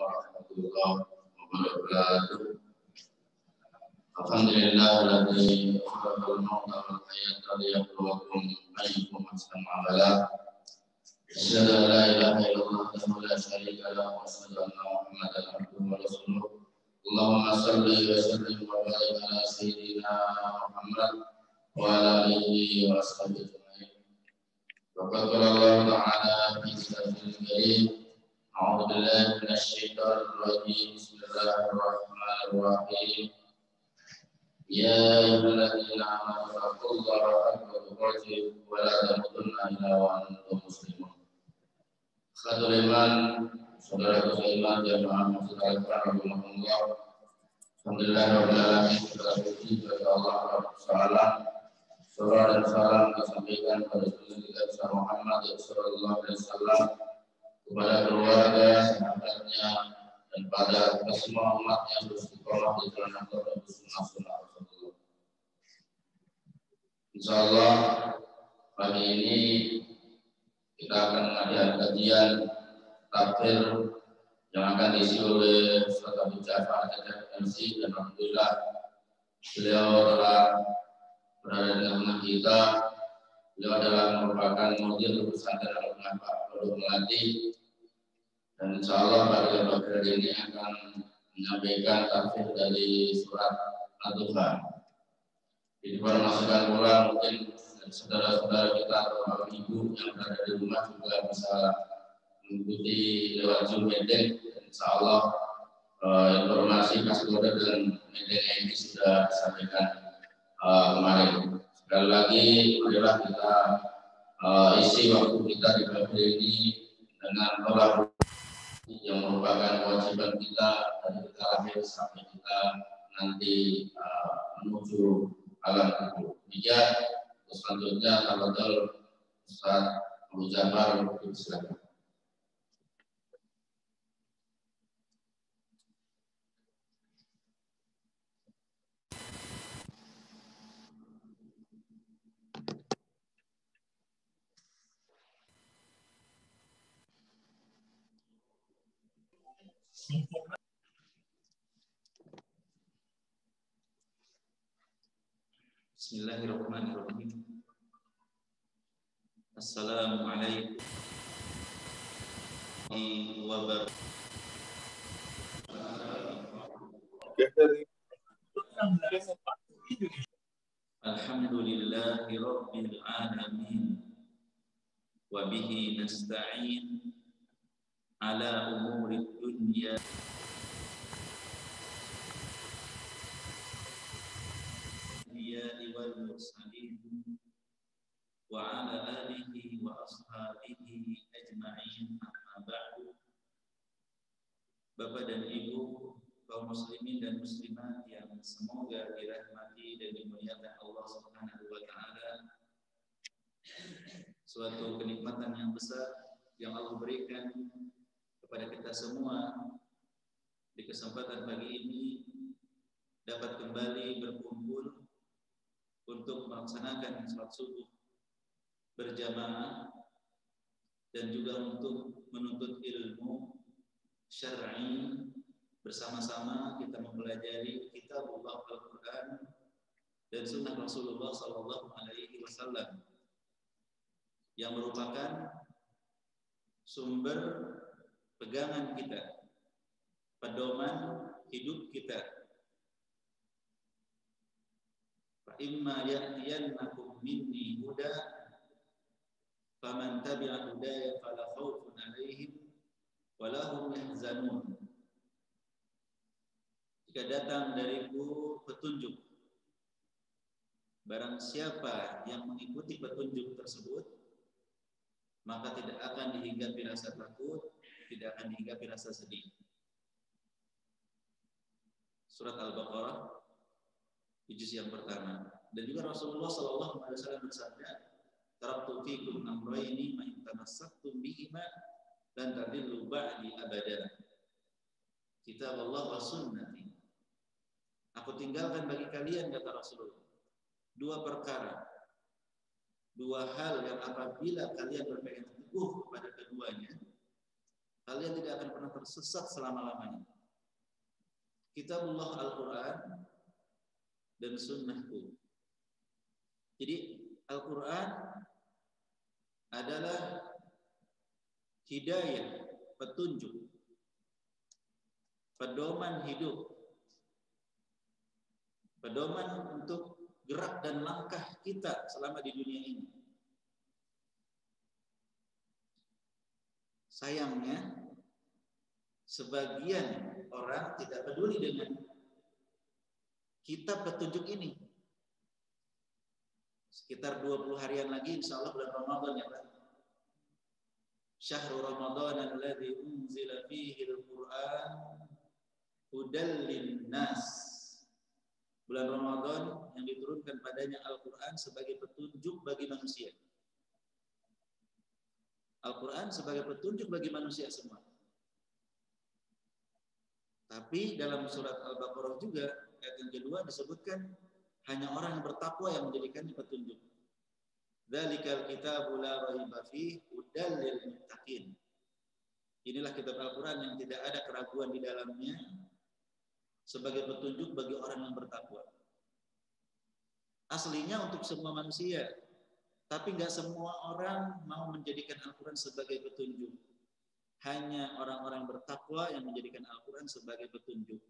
warahmatullahi wabarakatuh. Alhamdulillahilladzi khalaqal mauta wal hayata liyabluwakum ayyukum ahsanu amala. Asyhadu an la ilaha illallah wahdahu la syarika lahu wa asyhadu anna Muhammadan abduhu wa rasuluh. Allahumma shalli wa sallim wa barik ala sayyidina Muhammad wa ala alihi wa sahbihi ajma'in. Wa qala Allah ta'ala fi kitabihil karim. A'udzu billahi minasy syaithanir rajim. Bismillahirrahmanirrahim. Ya ayyuhalladzina amanu taqullaha haqqa tuqatih wa la tamutunna illa wa antum muslimun. Saudara iman, saudara iman jamaah masjid Al-Qur'an, alhamdulillah rabbil alamin, segala puji kepada Allah Subhanahu. Salam dan salam disampaikan pada Nabi Muhammad sallallahu alaihi wasallam, kepada keluarga, sahabatnya, dan pada semua umat yang beristiqomah di jalan Al-Qur'an dan sunnah Rasulullah. Insyaallah pagi ini kita akan mengadakan kajian tafsir yang akan diisi oleh Ustaz Abu Ja'far MC, dan alhamdulillah beliau telah berada di tengah kita. Beliau adalah merupakan mudir pesantren Al-Nafa Pondok Melati, dan insyaallah pada pagi ini akan menyampaikan tafsir dari surat Al-Duha. Di depan masukan pula mungkin saudara-saudara kita atau bapak ibu yang berada di rumah juga bisa mengikuti lewat Zoom meeting. Insyaallah informasi Kasgode dan meeting ini sudah disampaikan kemarin. Sekali lagi marilah kita isi waktu kita di pagi ini dengan sholat yang merupakan kewajiban kita dari kita lahir sampai kita nanti menuju alam kubur. Demikian. Selanjutnya tafadhol Ustaz Abu Ja'far, silakan. Bismillahirrahmanirrahim. Assalamualaikum warahmatullahi wabarakatuh. Alhamdulillahi rabbil alamin. Wa bihi nasta'in ala umuri dunya wal mursalin wa ala alihi wa ashabihi ajma'in, amma ba'du. Bapak dan Ibu kaum muslimin dan muslimat yang semoga dirahmati dan dimuliakan Allah Subhanahu wa taala, suatu kenikmatan yang besar yang Allah berikan kepada kita semua di kesempatan pagi ini dapat kembali berkumpul untuk melaksanakan salat subuh berjamaah dan juga untuk menuntut ilmu syar'i bersama-sama. Kita mempelajari kitabullah Al-Quran dan sunnah Rasulullah sallallahu alaihi wasallam yang merupakan sumber pegangan kita, pedoman hidup kita. Imma ya'tiyannakum minni huda faman tabi'a hudaya fala khaufun 'alaihim wa lahum yahzanun. Jika datang dariku petunjuk, barang siapa yang mengikuti petunjuk tersebut, maka tidak akan dihinggapi rasa takut, tidak akan dihinggapi rasa sedih. Surat Al-Baqarah di juz yang pertama. Dan juga Rasulullah sallallahu alaihi wasallam bersabda, "Taraktu fikum amrayni ma in tamassaktum bihima lan tadillu ba'di abada. Kitab Allah wa sunnati." Aku tinggalkan bagi kalian, kata Rasulullah, dua perkara, dua hal yang apabila kalian berpegang teguh kepada keduanya, kalian tidak akan pernah tersesat selama-lamanya. Kitabullah Al-Quran dan sunnahku. Jadi Al-Quran adalah hidayah, petunjuk, pedoman hidup, pedoman untuk gerak dan langkah kita selama di dunia ini. Sayangnya, sebagian orang tidak peduli dengan kitab petunjuk ini. Sekitar 20 harian lagi insya Allah bulan Ramadan ya Pak. Syahrul Ramadan alladzi unzila fihi al-Qur'an hudal linnas. Bulan Ramadan yang diturunkan padanya Al-Qur'an sebagai petunjuk bagi manusia. Al-Quran sebagai petunjuk bagi manusia semua. Tapi dalam surat Al-Baqarah juga ayat yang kedua disebutkan hanya orang yang bertakwa yang menjadikannya petunjuk. Dzalikal kitabu la raiba fihi hudal lil muttaqin. Inilah kitab Al-Quran yang tidak ada keraguan di dalamnya sebagai petunjuk bagi orang yang bertakwa. Aslinya untuk semua manusia. Tapi nggak semua orang mau menjadikan Al-Quran sebagai petunjuk. Hanya orang-orang bertakwa yang menjadikan Al-Quran sebagai petunjuk.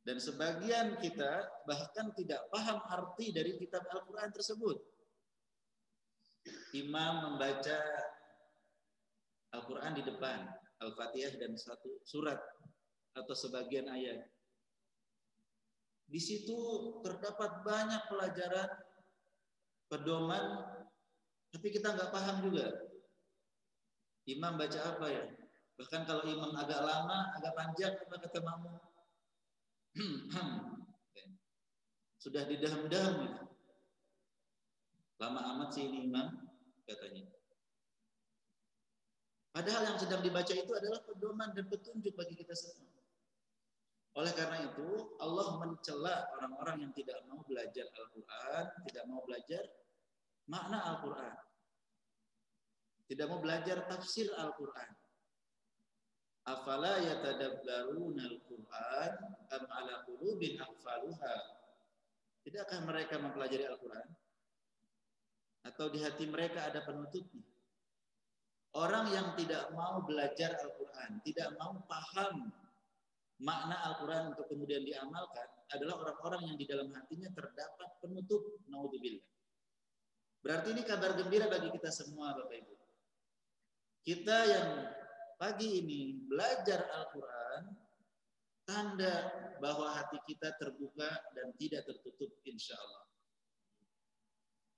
Dan sebagian kita bahkan tidak paham arti dari kitab Al-Quran tersebut. Imam membaca Al-Quran di depan, Al-Fatihah dan satu surat atau sebagian ayat. Di situ terdapat banyak pelajaran pedoman, tapi kita nggak paham juga. Imam baca apa ya? Bahkan kalau imam agak lama, agak panjang, apa kata makmum? Sudah didahem-dahem gitu. Lama amat sih ini imam, katanya. Padahal yang sedang dibaca itu adalah pedoman dan petunjuk bagi kita semua. Oleh karena itu, Allah mencela orang-orang yang tidak mau belajar Al-Quran, tidak mau belajar makna Al-Quran, tidak mau belajar tafsir Al-Quran. Afala yatadabbaruna Al-Quran am ala qulubin aqfaluha. Tidakkah mereka mempelajari Al-Quran? Atau di hati mereka ada penutupnya? Orang yang tidak mau belajar Al-Quran, tidak mau paham makna Al-Quran untuk kemudian diamalkan, adalah orang-orang yang di dalam hatinya terdapat penutup. Naudzubillah. Berarti ini kabar gembira bagi kita semua Bapak Ibu. Kita yang pagi ini belajar Al-Quran, tanda bahwa hati kita terbuka dan tidak tertutup insya Allah.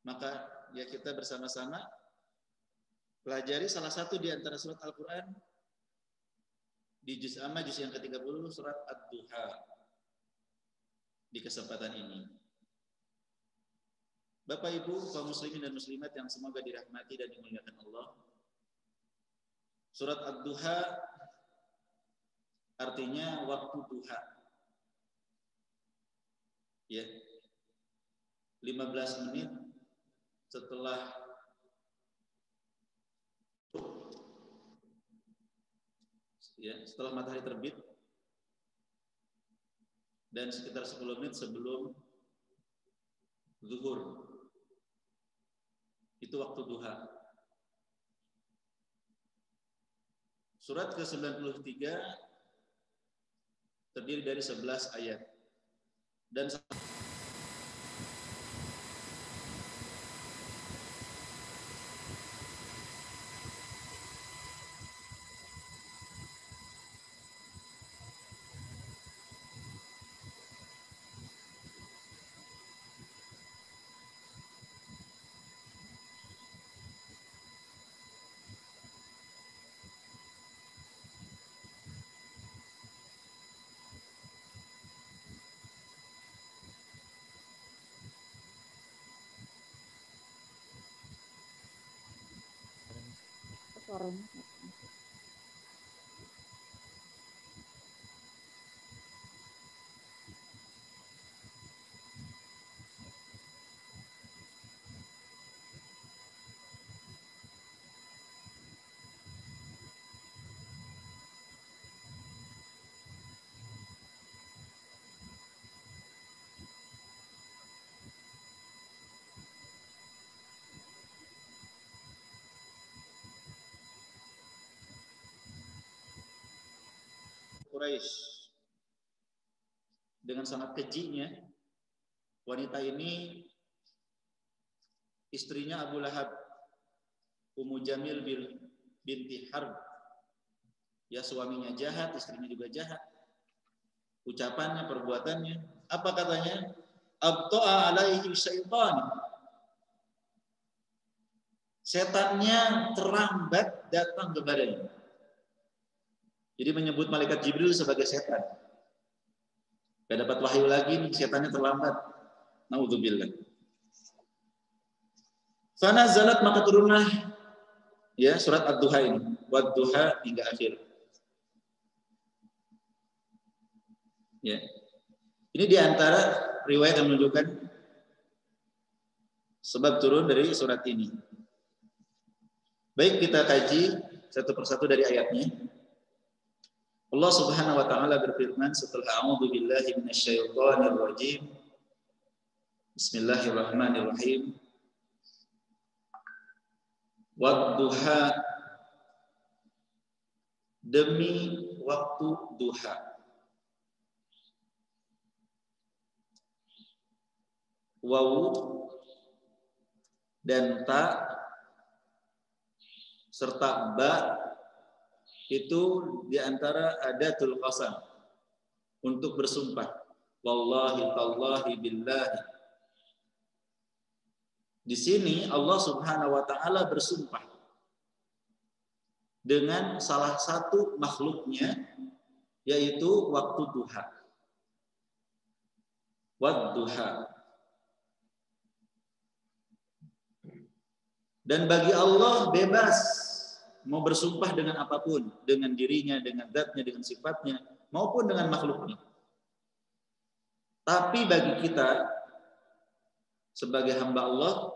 Maka ya kita bersama-sama pelajari salah satu di antara surat Al-Quran di juz amma, juz yang ke-30, surat Ad-Duha di kesempatan ini. Bapak Ibu kaum muslimin dan muslimat yang semoga dirahmati dan dimuliakan Allah. Surat Ad-Duha artinya waktu duha. Ya. 15 menit setelah matahari terbit dan sekitar 10 menit sebelum zuhur. Itu waktu duha. Surat ke-93 terdiri dari 11 ayat. Dan suaranya. Quraisy. Dengan sangat kejinya, wanita ini istrinya Abu Lahab, Ummu Jamil binti Harb. Ya, suaminya jahat, istrinya juga jahat. Ucapannya, perbuatannya, apa katanya? Abta'a alaihi syaitan. Setannya terlambat datang kepadanya. Jadi menyebut malaikat Jibril sebagai setan. Gak dapat wahyu lagi nih, setannya terlambat. Naudzubillah. Fanazalat, maka turunlah ya surat Ad-Duha ini, Wad-Duha hingga akhir. Ya. Ini diantara riwayat yang menunjukkan sebab turun dari surat ini. Baik, kita kaji satu persatu dari ayatnya. Allah Subhanahu wa taala berfirman setelah a'udzu billahi minasyaitonir rajim. Bismillahirrahmanirrahim. Wad-duha, demi waktu duha. Wawu dan ta serta ba itu diantara adatul qasam untuk bersumpah. Wallahi tallahi billahi. Di sini Allah Subhanahu wa taala bersumpah dengan salah satu makhluknya, yaitu waktu duha. Wad-duha. Dan bagi Allah bebas mau bersumpah dengan apapun, dengan dirinya, dengan zatnya, dengan sifatnya, maupun dengan makhluknya. Tapi bagi kita sebagai hamba Allah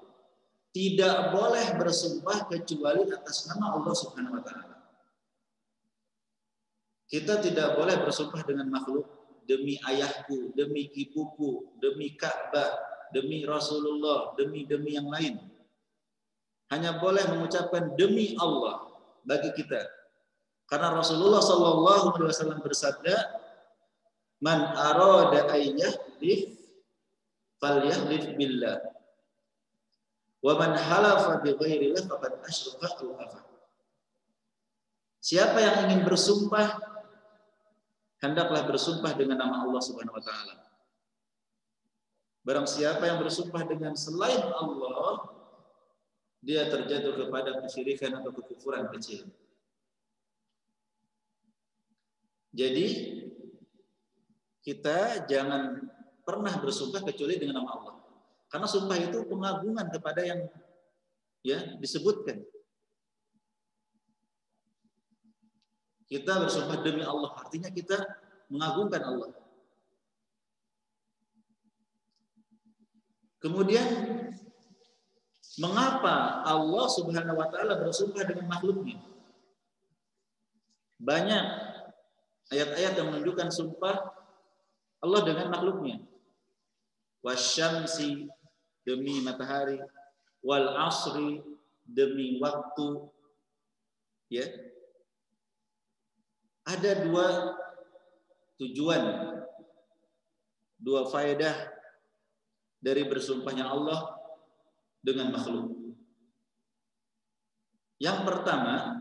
tidak boleh bersumpah kecuali atas nama Allah Subhanahu wa taala. Kita tidak boleh bersumpah dengan makhluk, demi ayahku, demi ibuku, demi Ka'bah, demi Rasulullah, demi yang lain. Hanya boleh mengucapkan demi Allah bagi kita. Karena Rasulullah sallallahu alaihi wasallam bersabda, "Man arada ay yahlif falyahlif billah. Wa man halafa bi ghairillah faqad asyraka aw kafar." Siapa yang ingin bersumpah, hendaklah bersumpah dengan nama Allah Subhanahu wa taala. Barang siapa yang bersumpah dengan selain Allah, dia terjatuh kepada kesyirikan atau kekufuran kecil. Jadi kita jangan pernah bersumpah kecuali dengan nama Allah. Karena sumpah itu pengagungan kepada yang ya disebutkan. Kita bersumpah demi Allah, artinya kita mengagungkan Allah. Kemudian mengapa Allah Subhanahu wa taala bersumpah dengan makhluknya? Banyak ayat-ayat yang menunjukkan sumpah Allah dengan makhluknya. Wasyamsi, demi matahari, wal asri, demi waktu. Ya. Ada dua tujuan, dua faedah dari bersumpahnya Allah dengan makhluk. Yang pertama,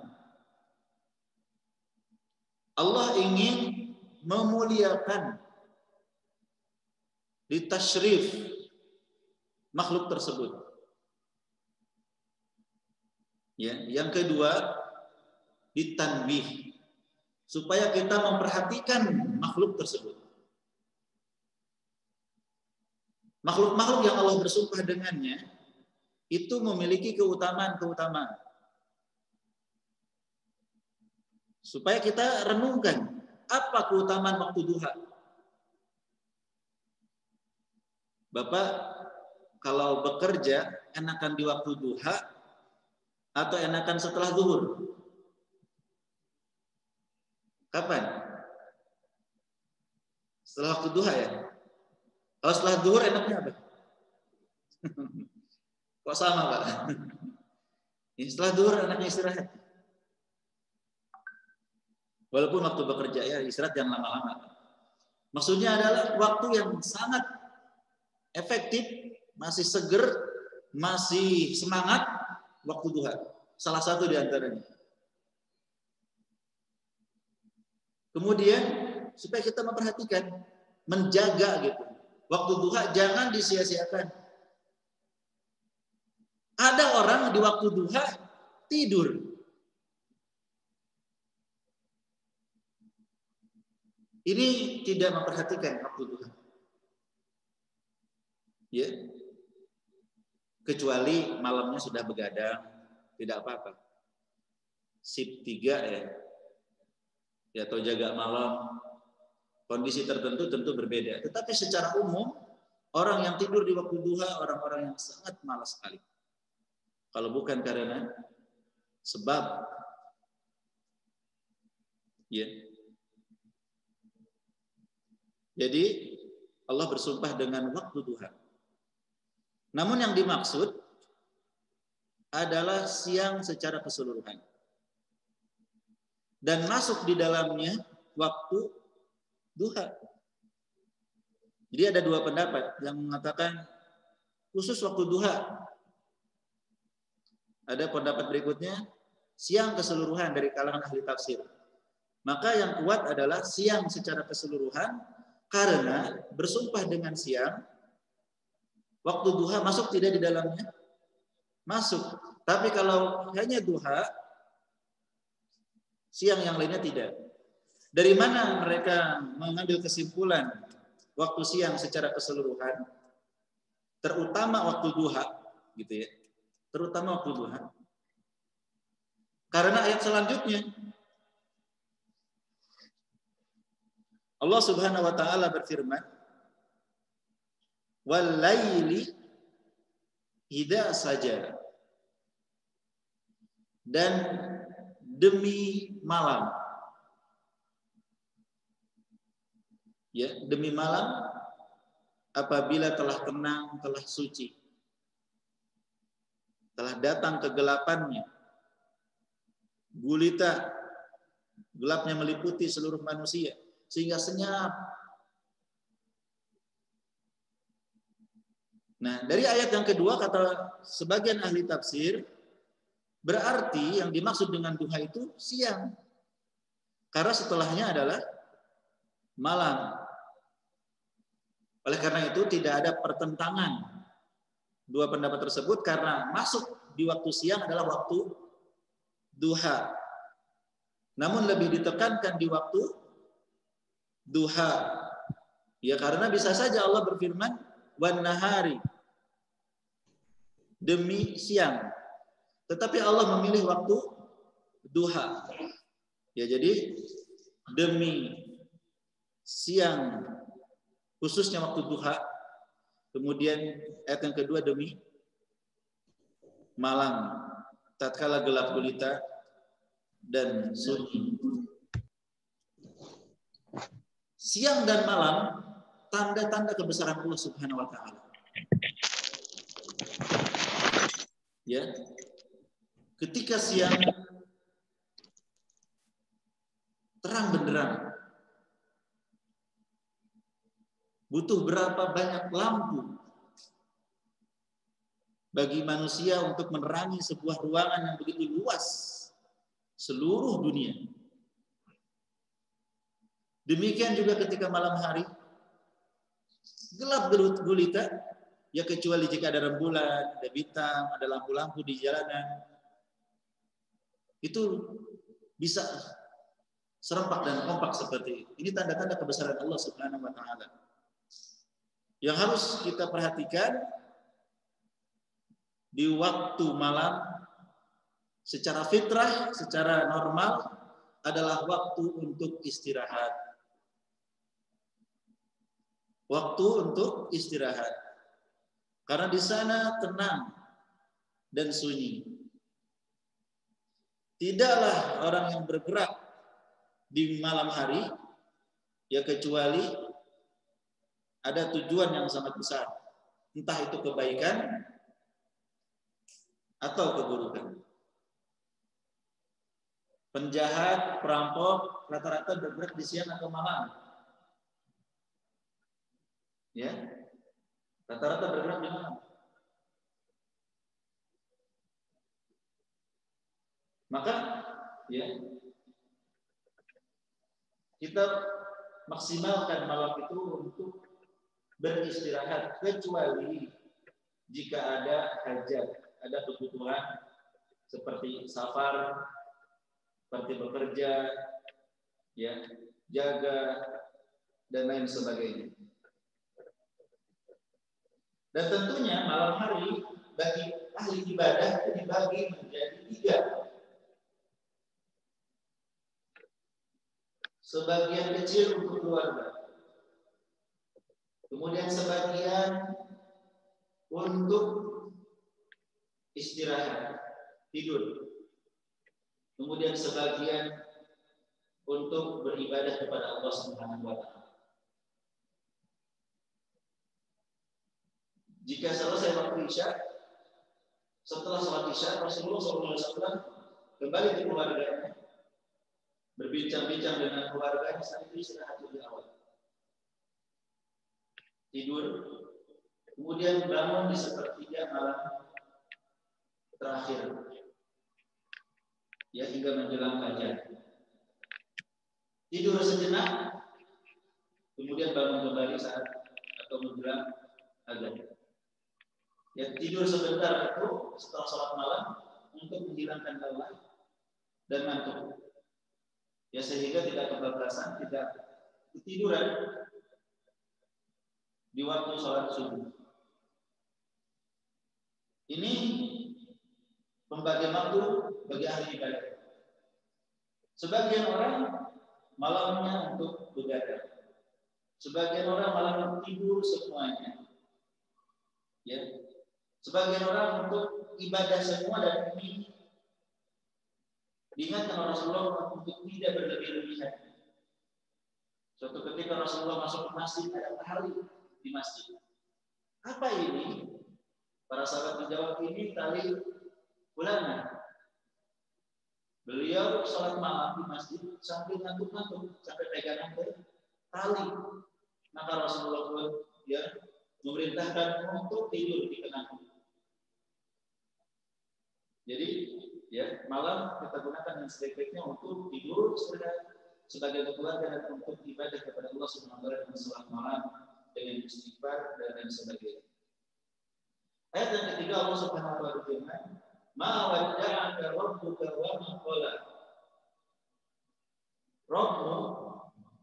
Allah ingin memuliakan, ditasyrif makhluk tersebut. Ya, yang kedua, ditanbih, supaya kita memperhatikan makhluk tersebut. Makhluk-makhluk yang Allah bersumpah dengannya itu memiliki keutamaan-keutamaan. Supaya kita renungkan apa keutamaan waktu duha. Bapak kalau bekerja enakan di waktu duha atau enakan setelah zuhur? Kapan? Setelah waktu duha ya? Kalau setelah zuhur enaknya apa? Kok sama, Pak? Setelah zuhur enaknya istirahat. Walaupun waktu bekerja ya istirahat jangan lama-lama. Maksudnya adalah waktu yang sangat efektif, masih seger, masih semangat, waktu duha. Salah satu di antaranya. Kemudian supaya kita memperhatikan, menjaga gitu. Waktu duha jangan disia-siakan. Ada orang di waktu duha tidur. Ini tidak memperhatikan waktu duha. Ya. Kecuali malamnya sudah begadang, tidak apa-apa. Sip 3 ya atau jaga malam. Kondisi tertentu tentu berbeda. Tetapi secara umum, orang yang tidur di waktu duha, orang-orang yang sangat malas sekali. Kalau bukan karena sebab ya. Jadi Allah bersumpah dengan waktu duha. Namun yang dimaksud adalah siang secara keseluruhan. Dan masuk di dalamnya waktu duha. Jadi ada dua pendapat yang mengatakan khusus waktu duha. Ada pendapat berikutnya siang keseluruhan dari kalangan ahli tafsir. Maka yang kuat adalah siang secara keseluruhan karena bersumpah dengan siang. Waktu duha masuk tidak di dalamnya? Masuk. Tapi kalau hanya duha, siang yang lainnya tidak. Dari mana mereka mengambil kesimpulan waktu siang secara keseluruhan? Terutama waktu duha, gitu ya. Terutama waktu duha. Karena ayat selanjutnya Allah Subhanahu wa taala berfirman, wal laili idza saja, dan demi malam, ya demi malam apabila telah tenang, telah suci, telah datang kegelapannya, gulita, gelapnya meliputi seluruh manusia sehingga senyap. Nah, dari ayat yang kedua kata sebagian ahli tafsir berarti yang dimaksud dengan duha itu siang. Karena setelahnya adalah malam. Oleh karena itu tidak ada pertentangan dua pendapat tersebut karena masuk di waktu siang adalah waktu duha. Namun lebih ditekankan di waktu duha. Ya karena bisa saja Allah berfirman wan nahari, demi siang. Tetapi Allah memilih waktu duha. Ya jadi demi siang khususnya waktu duha. Kemudian ayat yang kedua demi malam tatkala gelap gulita dan sunyi. Siang dan malam tanda-tanda kebesaran Allah Subhanahu wa taala. Ya. Ketika siang terang benderang. Butuh berapa banyak lampu bagi manusia untuk menerangi sebuah ruangan yang begitu luas seluruh dunia. Demikian juga ketika malam hari gelap gulita, ya kecuali jika ada rembulan, ada bintang, ada lampu-lampu di jalanan. Itu bisa serempak dan kompak seperti itu. Ini tanda-tanda kebesaran Allah Subhanahu wa taala. Yang harus kita perhatikan di waktu malam secara fitrah, secara normal adalah waktu untuk istirahat. Waktu untuk istirahat. Karena di sana tenang dan sunyi. Tidaklah orang yang bergerak di malam hari ya kecuali ada tujuan yang sangat besar. Entah itu kebaikan atau keburukan. penjahat, perampok rata-rata bergerak di siang atau malam? Ya, rata-rata bergerak di malam. Maka ya kita maksimalkan malam itu untuk beristirahat, kecuali jika ada hajat, ada kebutuhan seperti safar, seperti bekerja, ya, jaga dan lain sebagainya. Dan tentunya malam hari bagi ahli ibadah itu dibagi menjadi 3. Sebagian kecil untuk keluarga, kemudian sebagian untuk istirahat, tidur, kemudian sebagian untuk beribadah kepada Allah Subhanahu wa Ta'ala. Jika selesai waktu Isya, setelah sholat Isya, Rasulullah SAW kembali ke keluarganya, berbincang-bincang dengan keluarganya sampai istirahat lebih awal. Tidur, kemudian bangun di sepertiga malam terakhir, ya, hingga menjelang fajar. Tidur sejenak, kemudian bangun kembali saat atau menjelang azan. Ya, tidur sebentar itu setelah sholat malam untuk menghilangkan lelah dan ngantuk. Ya, sehingga tidak kebablasan, tidak ketiduran di waktu sholat subuh. Ini pembagian waktu bagi ahli ibadah. Sebagian orang malamnya untuk begadang, sebagian orang malam tidur semuanya. Ya, sebagian orang untuk ibadah semua, dan ini diingatkan Rasulullah untuk tidak berlebih-lebihan. Suatu ketika Rasulullah masuk ke masjid, ada tali di masjid. Apa ini? Para sahabat menjawab, ini tali fulana. Beliau sholat malam di masjid sambil ngantuk-ngantuk, sampai pegangan ke tali. Maka Rasulullah pun ya memerintahkan untuk tidur di kenang. Jadi ya, malam kita gunakan dengan sebaik-baiknya untuk tidur, sebagai keluarga, dan untuk ibadah kepada Allah Subhanahu wa Ta'ala dengan salat malam, dengan istighfar dan lain sebagainya. Ayat yang ketiga, Allah Subhanahu wa Ta'ala berfirman, "Ma wadda'aka rabbuka wa ma qala." Rabbmu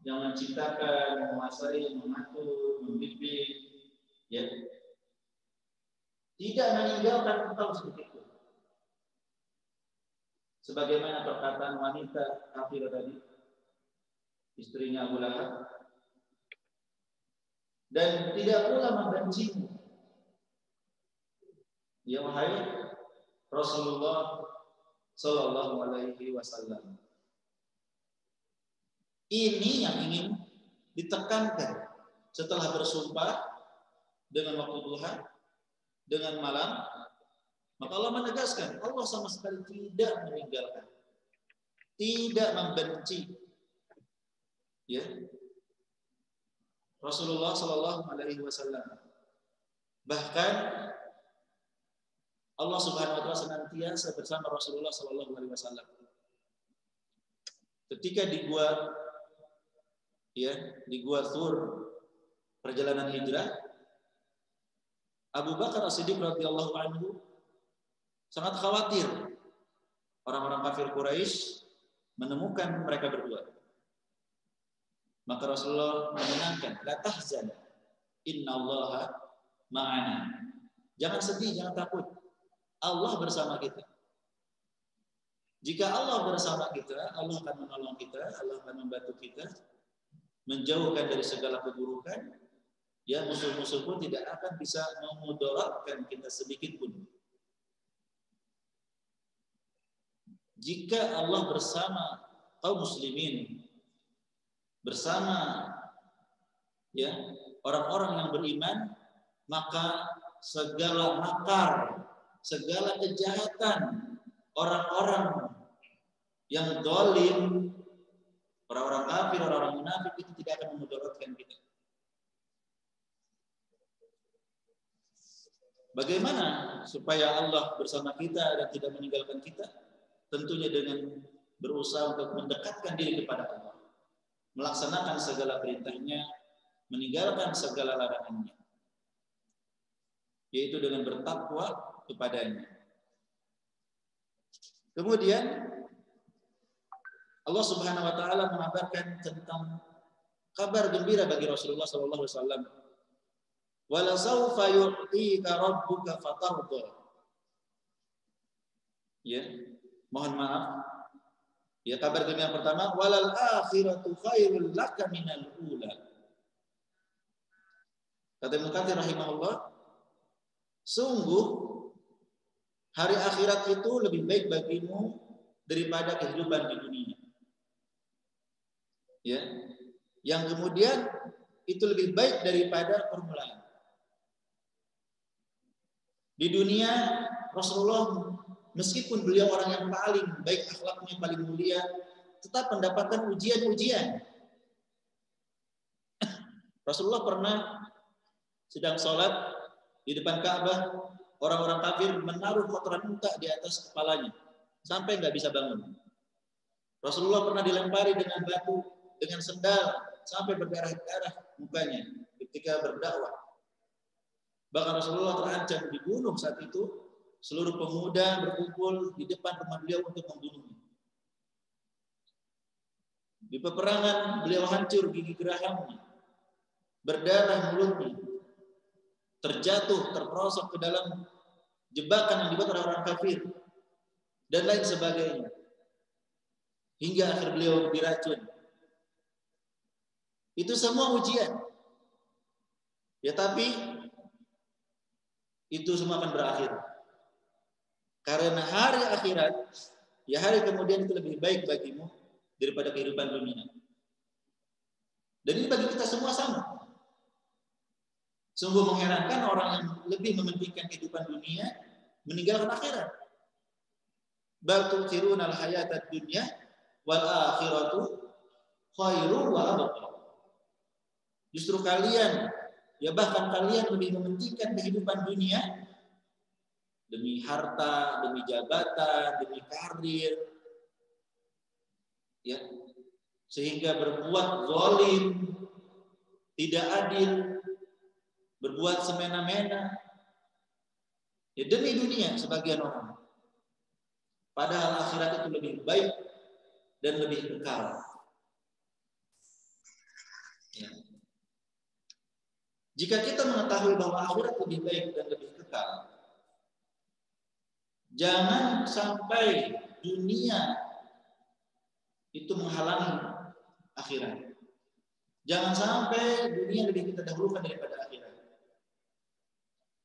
yang menciptakan, menguasai, mengatur, membimbing, ya, tidak meninggalkan engkau sedikit pun. Sebagaimana perkataan wanita kafir tadi, istrinya Abu Lahab, dan tidak pula membencimu, ya wahai Rasulullah Sallallahu Alaihi Wasallam. Ini yang ingin ditekankan setelah bersumpah dengan waktu duha, dengan malam. Maka Allah menegaskan, Allah sama sekali tidak meninggalkan, tidak membenci, ya, Rasulullah Sallallahu Alaihi Wasallam. Bahkan Allah Subhanahu Wa Taala senantiasa bersama Rasulullah Sallallahu Alaihi Wasallam. Ketika di gua, ya, di gua Thur, perjalanan hijrah, Abu Bakar As-Siddiq radhiyallahu anhu sangat khawatir orang-orang kafir Quraisy menemukan mereka berdua. Maka Rasulullah menenangkan, la tahzan, innallaha ma'ana. Jangan sedih, jangan takut. Allah bersama kita. Jika Allah bersama kita, Allah akan menolong kita, Allah akan membantu kita, menjauhkan dari segala keburukan. Ya, musuh-musuh pun tidak akan bisa memudaratkan kita sedikit pun. Jika Allah bersama kaum muslimin, bersama ya orang-orang yang beriman, maka segala makar, segala kejahatan orang-orang yang zalim, orang-orang kafir, orang-orang munafik itu tidak akan memudaratkan kita. Bagaimana supaya Allah bersama kita dan tidak meninggalkan kita? Tentunya dengan berusaha untuk mendekatkan diri kepada Allah, melaksanakan segala perintahnya, meninggalkan segala larangannya, yaitu dengan bertakwa kepadanya. Kemudian Allah Subhanahu wa taala mengabarkan tentang kabar gembira bagi Rasulullah sallallahu alaihi wasallam. Wala saufa yu'tika rabbuka fatarda. Ya, mohon maaf. Ya, kabar gembira yang pertama, walal akhiratu khairul laka minal ula. Kata Ibnu Katsir rahimahullah, sungguh hari akhirat itu lebih baik bagimu daripada kehidupan di dunia. Ya, yang kemudian itu lebih baik daripada permulaan. Di dunia Rasulullah meskipun beliau orang yang paling baik akhlaknya, paling mulia, tetap mendapatkan ujian-ujian. Rasulullah pernah sedang sholat di depan Ka'bah, orang-orang kafir menaruh kotoran unta di atas kepalanya sampai nggak bisa bangun. Rasulullah pernah dilempari dengan batu, dengan sendal sampai berdarah-darah mukanya ketika berdakwah. Bahkan Rasulullah terancam dibunuh saat itu. Seluruh pemuda berkumpul di depan rumah beliau untuk membunuhnya. Di peperangan beliau hancur gigi gerahamnya, berdarah mulutnya, terjatuh, terperosok ke dalam jebakan yang dibuat oleh orang kafir, dan lain sebagainya. Hingga akhir beliau diracun. Itu semua ujian. Ya, tapi itu semua akan berakhir. Karena hari akhirat, ya hari kemudian itu lebih baik bagimu daripada kehidupan dunia. Dan ini bagi kita semua sama. Sungguh mengherankan orang yang lebih mementingkan kehidupan dunia meninggalkan akhirat. Bal tu'thiruna al-hayatad dunya wal akhiratu khairu wa abqa. Justru kalian, ya bahkan kalian lebih mementingkan kehidupan dunia demi harta, demi jabatan, demi karir, ya, sehingga berbuat zalim, tidak adil, berbuat semena-mena, ya demi dunia sebagian orang. Padahal akhirat itu lebih baik dan lebih kekal. Ya. Jika kita mengetahui bahwa akhirat lebih baik dan lebih kekal, jangan sampai dunia itu menghalangi akhirat. Jangan sampai dunia lebih kita dahulukan daripada akhirat.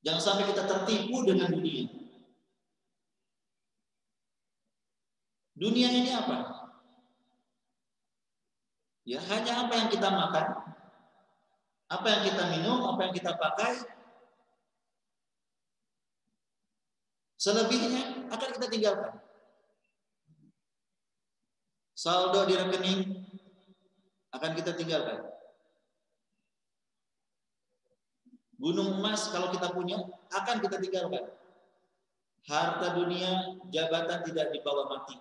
Jangan sampai kita tertipu dengan dunia. Dunia ini apa? Ya, hanya apa yang kita makan, apa yang kita minum, apa yang kita pakai. Selebihnya akan kita tinggalkan. Saldo di rekening akan kita tinggalkan. Gunung emas kalau kita punya akan kita tinggalkan. Harta dunia, jabatan tidak dibawa mati.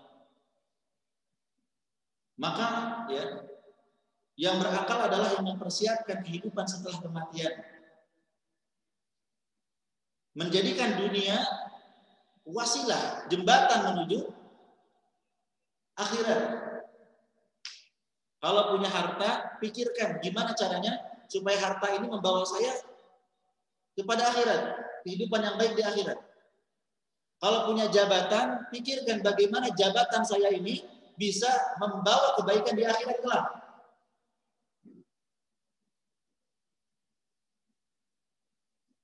Maka ya, yang berakal adalah yang mempersiapkan kehidupan setelah kematian. Menjadikan dunia wasilah, jembatan menuju akhirat. Kalau punya harta, pikirkan gimana caranya supaya harta ini membawa saya kepada akhirat, kehidupan yang baik di akhirat. Kalau punya jabatan, pikirkan bagaimana jabatan saya ini bisa membawa kebaikan di akhirat kelak.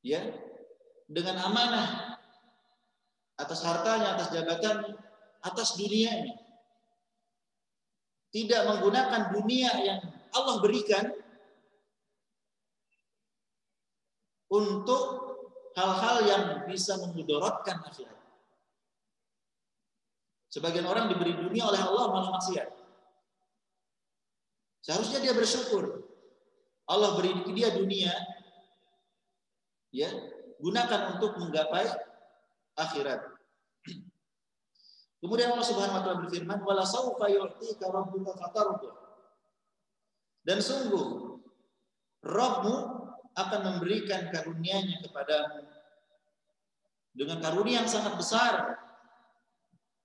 Ya, dengan amanah atas hartanya, atas jabatan, atas dunia ini. Tidak menggunakan dunia yang Allah berikan untuk hal-hal yang bisa memudaratkan akhirat. Sebagian orang diberi dunia oleh Allah malah maksiat. Seharusnya dia bersyukur. Allah beri dia dunia, ya, gunakan untuk menggapai akhirat. Kemudian Allah Subhanahu wa taala berfirman, "Wala saufa yu'tika rabbuka fatarda." Dan sungguh Rabb-Mu akan memberikan karunia-Nya kepadamu dengan karunia yang sangat besar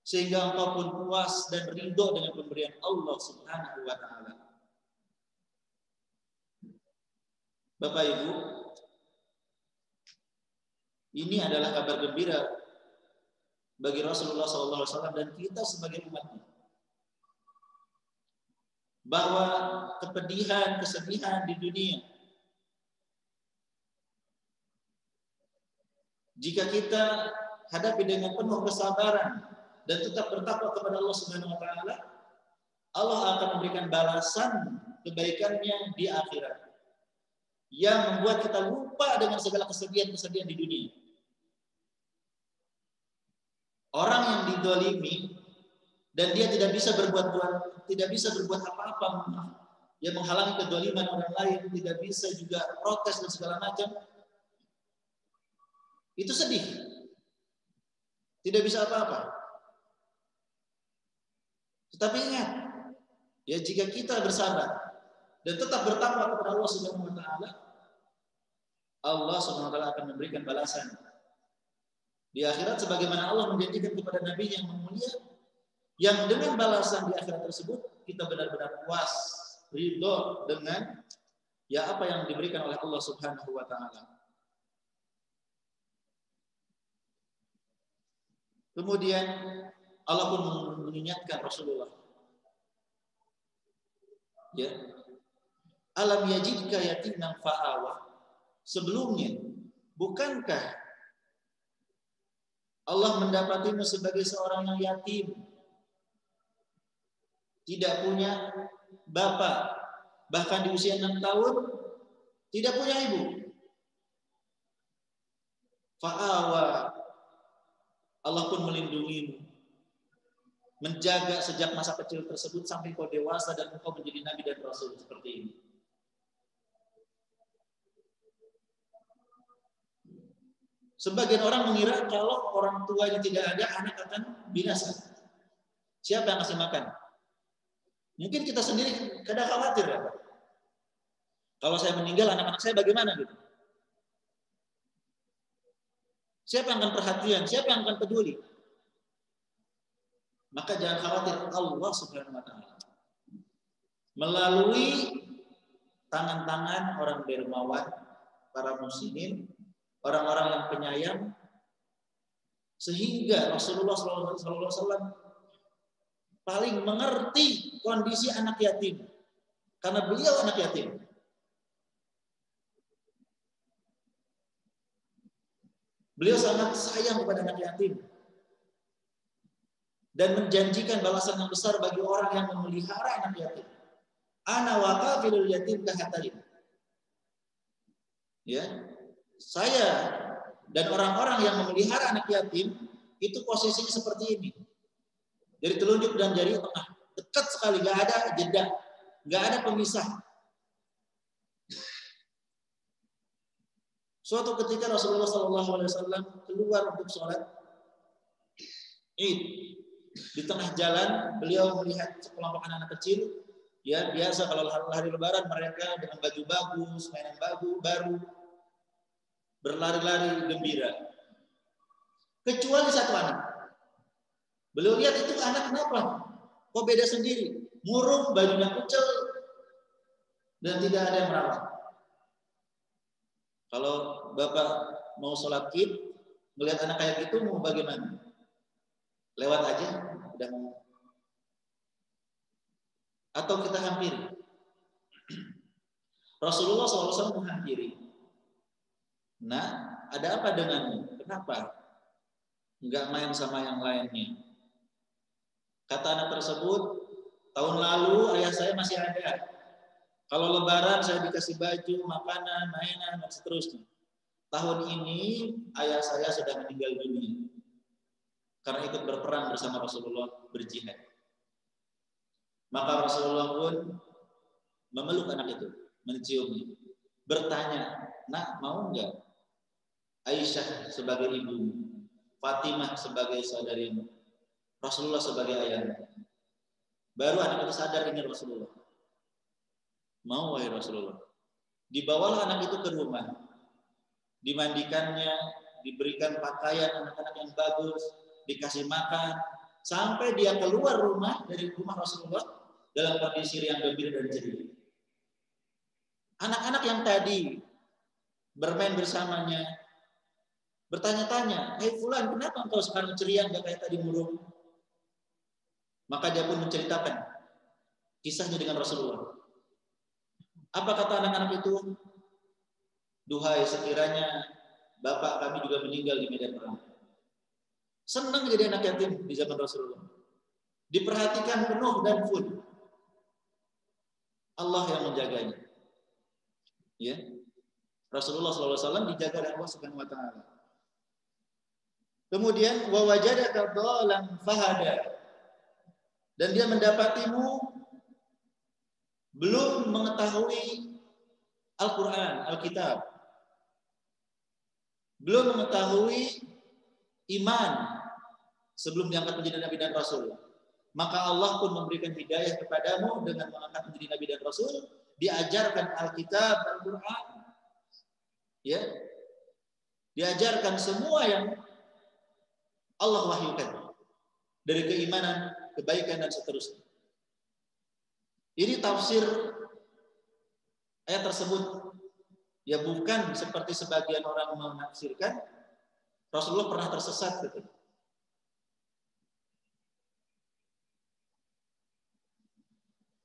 sehingga engkau pun puas dan ridho dengan pemberian Allah Subhanahu wa taala. Bapak Ibu, ini adalah kabar gembira bagi Rasulullah SAW dan kita sebagai umatnya, bahwa kepedihan, kesedihan di dunia, jika kita hadapi dengan penuh kesabaran dan tetap bertakwa kepada Allah Subhanahu wa taala, Allah akan memberikan balasan kebaikannya di akhirat yang membuat kita lupa dengan segala kesedihan-kesedihan di dunia. Orang yang didolimi dan dia tidak bisa berbuat apa-apa yang menghalangi kedoliman orang lain, tidak bisa juga protes dan segala macam, itu sedih, tidak bisa apa-apa. Tetapi ingat, ya, jika kita bersabar dan tetap bertakwa kepada Allah Subhanahu wa taala, Allah Subhanahu wa taala akan memberikan balasan di akhirat sebagaimana Allah menjanjikan kepada Nabi yang mulia, yang dengan balasan di akhirat tersebut kita benar-benar puas, ridho dengan ya apa yang diberikan oleh Allah Subhanahu wa taala. Kemudian Allah pun mengingatkan Rasulullah, ya, alam yajidka yatiman fa'awa. Sebelumnya, bukankah Allah mendapatimu sebagai seorang yang yatim, tidak punya bapak, bahkan di usia 6 tahun tidak punya ibu. Fa'awa, Allah pun melindungimu, menjaga sejak masa kecil tersebut sampai kau dewasa dan engkau menjadi nabi dan rasul seperti ini. Sebagian orang mengira kalau orang tuanya tidak ada, anak akan binasa. Siapa yang kasih makan? Mungkin kita sendiri kadang khawatir, ya, Pak. Kalau saya meninggal, anak-anak saya bagaimana gitu? Siapa yang akan perhatian? Siapa yang akan peduli? Maka jangan khawatir, Allah Subhanahu wa taala melalui tangan-tangan orang dermawan, para muslimin, orang-orang yang penyayang, sehingga Rasulullah SAW paling mengerti kondisi anak yatim, karena beliau anak yatim. Beliau sangat sayang kepada anak yatim dan menjanjikan balasan yang besar bagi orang yang memelihara anak yatim. Ana wa kafilul yatim kahatain. Ya, saya dan orang-orang yang memelihara anak yatim itu posisinya seperti ini. Dari telunjuk dan jari tengah, dekat sekali, nggak ada jeda, nggak ada pemisah. Suatu ketika Rasulullah SAW keluar untuk sholat Id. Di tengah jalan beliau melihat sekelompok anak-anak kecil, ya biasa kalau hari Lebaran mereka dengan baju bagus, mainan baru, berlari-lari gembira. Kecuali satu anak. Beliau lihat itu anak kenapa? Kok beda sendiri? Murung, bajunya kucel, dan tidak ada yang merawat. Kalau Bapak mau sholat Id, melihat anak kayak gitu mau bagaimana? Lewat aja, udah mau. Atau kita hampiri. Rasulullah SAW menghampiri. Nah, ada apa denganmu? Kenapa nggak main sama yang lainnya? Kata anak tersebut, tahun lalu ayah saya masih ada. Kalau Lebaran saya dikasih baju, makanan, mainan, dan seterusnya. Tahun ini ayah saya sudah meninggal dunia. karena ikut berperang bersama Rasulullah berjihad. Maka Rasulullah pun memeluk anak itu, menciumnya, bertanya, "Nak, mau enggak Aisyah sebagai ibumu, Fatimah sebagai saudarimu, Rasulullah sebagai ayahmu?" Baru anak itu sadar ini Rasulullah. Mau, wahai Rasulullah. Dibawalah anak itu ke rumah, dimandikannya, diberikan pakaian anak-anak yang bagus, dikasih makan, sampai dia keluar rumah dari rumah Rasulullah dalam kondisi yang gembira dan ceria. Anak-anak yang tadi bermain bersamanya bertanya-tanya, "Hei fulan, kenapa engkau sekarang ceria enggak kayak tadi murung?" Maka dia pun menceritakan kisahnya dengan Rasulullah. Apa kata anak-anak itu? "Duhai, sekiranya bapak kami juga meninggal di medan perang." Senang jadi anak yatim di zaman Rasulullah. Diperhatikan penuh dan full. Allah yang menjaganya. Ya. Rasulullah SAW dijaga oleh Allah Subhanahu wa taala. Kemudian wa wajadaka dhalan fahada. Dan dia mendapatimu belum mengetahui Al-Qur'an, Alkitab. Belum mengetahui iman sebelum diangkat menjadi nabi dan rasul. Maka Allah pun memberikan hidayah kepadamu dengan mengangkat menjadi nabi dan rasul, diajarkan Alkitab, Al-Qur'an. Ya. Diajarkan semua yang Allah wahyukan dari keimanan, kebaikan dan seterusnya. Ini tafsir ayat tersebut. Ya bukan seperti sebagian orang menafsirkan Rasulullah pernah tersesat gitu.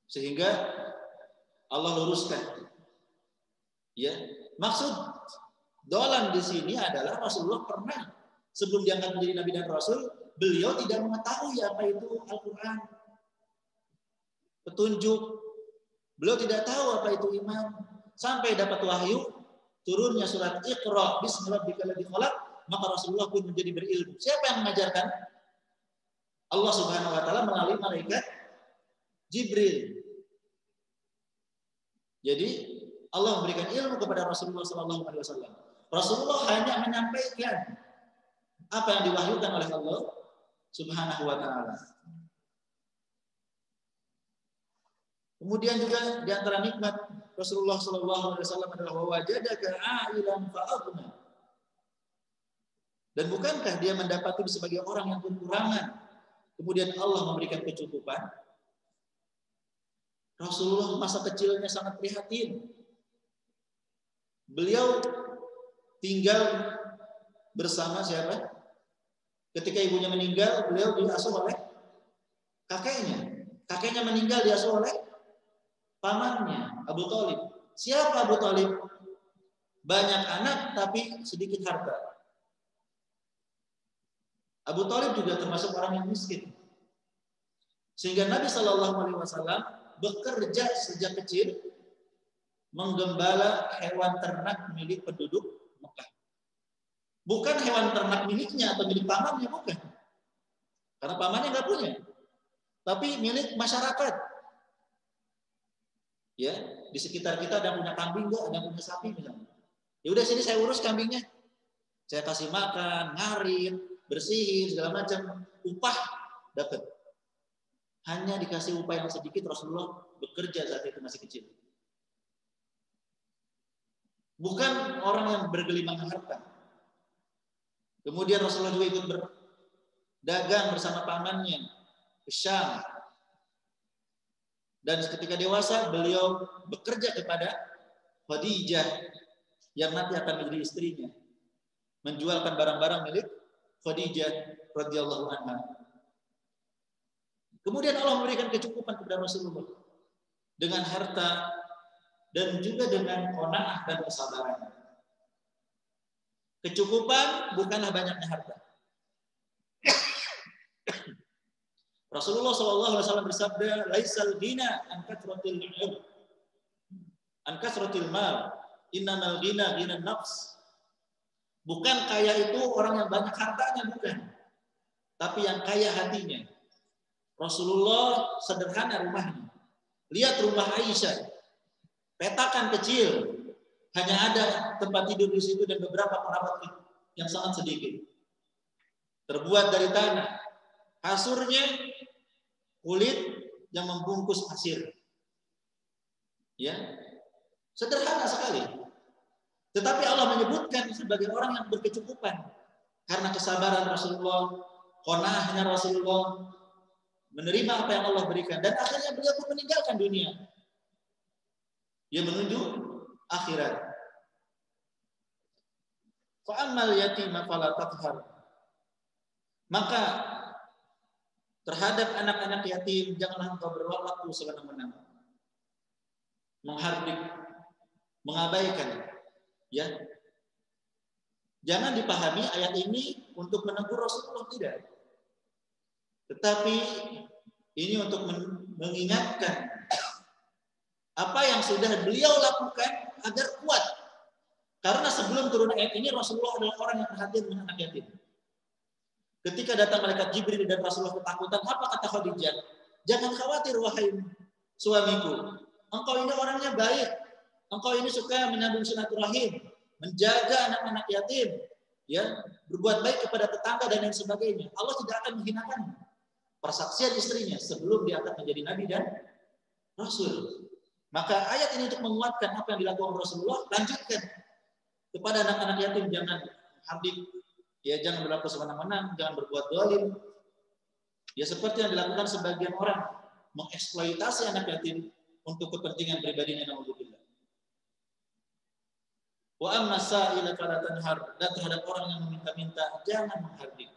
Sehingga Allah luruskan. Ya, maksud dolan di sini adalah Rasulullah pernah sebelum diangkat menjadi nabi dan rasul, beliau tidak mengetahui apa itu Al-Qur'an. Petunjuk. Beliau tidak tahu apa itu iman. Sampai dapat wahyu, turunnya surat Iqra bismi rabbikal ladzi khalaq, maka Rasulullah pun menjadi berilmu. Siapa yang mengajarkan? Allah Subhanahu wa taala melalui malaikat Jibril. Jadi Allah memberikan ilmu kepada Rasulullah SAW. Rasulullah hanya menyampaikan apa yang diwahyukan oleh Allah Subhanahu wa taala. Kemudian juga di antara nikmat Rasulullah SAW adalah wajadaka a'ilan fa'aghna. Dan bukankah dia mendapati sebagai orang yang kekurangan, kemudian Allah memberikan kecukupan? Rasulullah masa kecilnya sangat prihatin. Beliau tinggal bersama siapa? Ketika ibunya meninggal, beliau diasuh oleh kakeknya. Kakeknya meninggal, diasuh oleh pamannya, Abu Thalib. Siapa Abu Thalib? Banyak anak tapi sedikit harta. Abu Thalib juga termasuk orang yang miskin. Sehingga Nabi SAW bekerja sejak kecil menggembala hewan ternak milik penduduk Mekah. Bukan hewan ternak miliknya atau milik pamannya, bukan. Karena pamannya nggak punya. Tapi milik masyarakat. Ya, di sekitar kita ada yang punya kambing nggak, ada yang punya sapi misalnya. Ya udah sini saya urus kambingnya. Saya kasih makan, ngarit, bersihin segala macam, upah dapat. Hanya dikasih upah yang sedikit. Rasulullah bekerja saat itu masih kecil. Bukan orang yang bergelimang harta. Kemudian Rasulullah juga ikut berdagang bersama pamannya ke Syam. Dan ketika dewasa beliau bekerja kepada Khadijah yang nanti akan menjadi istrinya, menjualkan barang-barang milik Khadijah radhiyallahu anha. Kemudian Allah memberikan kecukupan kepada Rasulullah dengan harta dan juga dengan qanaah dan kesabaran. Kecukupan bukanlah banyaknya harta. Rasulullah SAW bersabda, "Laisal ghina an kathratil ilm, an kathratil mal, innamal ghina ghinan nafs." Bukan kaya itu orang yang banyak hartanya, bukan. tapi yang kaya hatinya. Rasulullah sederhana rumahnya. Lihat rumah Aisyah, petakan kecil, hanya ada tempat tidur di situ dan beberapa perabot yang sangat sedikit. Terbuat dari tanah, kasurnya kulit yang membungkus pasir. Ya, sederhana sekali. Tetapi Allah menyebutkan sebagai orang yang berkecukupan karena kesabaran Rasulullah, qanaahnya Rasulullah, menerima apa yang Allah berikan, dan akhirnya beliau pun meninggalkan dunia. Dia menuju akhirat. Fa'ammal yatima fala taqhar. Maka terhadap anak-anak yatim janganlah engkau berwaktu sewenang-wenang, menghardik, mengabaikan. Ya, jangan dipahami ayat ini untuk menegur Rasulullah, tidak. Tetapi ini untuk mengingatkan apa yang sudah beliau lakukan agar kuat. Karena sebelum turun ayat ini Rasulullah adalah orang yang perhatian dengan anak yatim. Ketika datang malaikat Jibril dan Rasulullah ketakutan, apa kata Khadijah? Jangan khawatir wahai suamiku. Engkau ini orangnya baik. Engkau ini suka menyambung silaturahim, menjaga anak-anak yatim, ya, berbuat baik kepada tetangga dan lain sebagainya. Allah tidak akan menghinakan persaksian istrinya sebelum dia akan menjadi nabi dan rasul. Maka ayat ini untuk menguatkan apa yang dilakukan Rasulullah. Lanjutkan kepada anak-anak yatim, jangan hardik, ya, jangan berlaku sewenang-wenang, jangan berbuat zalim. Ya, seperti yang dilakukan sebagian orang, mengeksploitasi anak yatim untuk kepentingan pribadinya, naudzubillah. Wa amma sa'ila fala tanhar, dan terhadap orang yang meminta-minta jangan menghardik.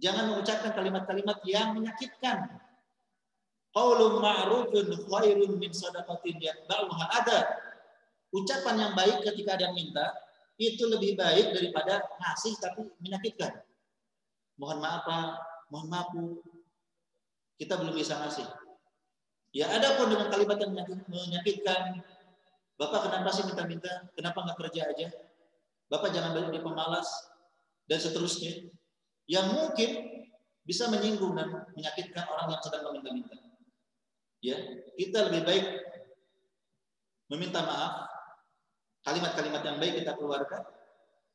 Jangan mengucapkan kalimat-kalimat yang menyakitkan. Qaulun ma'rufun khairun min shadaqatin yatba'uha adha. Ucapan yang baik ketika ada yang minta itu lebih baik daripada ngasih tapi menyakitkan. Mohon maaf Pak, mohon maaf Bu, kita belum bisa ngasih. Ya, ada pun dengan kalimat yang menyakitkan. Bapak kenapa sih minta-minta? Kenapa nggak kerja aja? Bapak jangan jadi pemalas, dan seterusnya. Yang mungkin bisa menyinggung dan menyakitkan orang yang sedang meminta-minta. Ya, kita lebih baik meminta maaf, kalimat-kalimat yang baik kita keluarkan,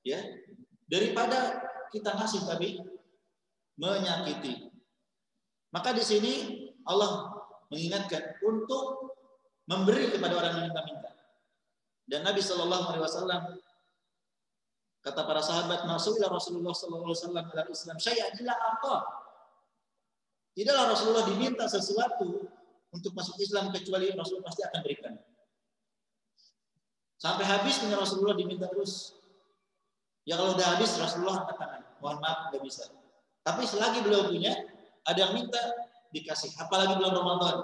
ya, daripada kita ngasih tapi menyakiti. Maka di sini Allah mengingatkan untuk memberi kepada orang yang minta-minta. Dan Nabi Shallallahu Alaihi Wasallam, kata para sahabat, Rasulullah Shallallahu Alaihi Wasallam dalam Islam, saya adalah apa? Tidaklah Rasulullah diminta sesuatu untuk masuk Islam kecuali Rasulullah pasti akan berikan. Sampai habis punya Rasulullah diminta terus. Ya kalau udah habis Rasulullah angkat tangan, mohon maaf nggak bisa. Tapi selagi beliau punya, ada yang minta dikasih. Apalagi bulan Ramadan.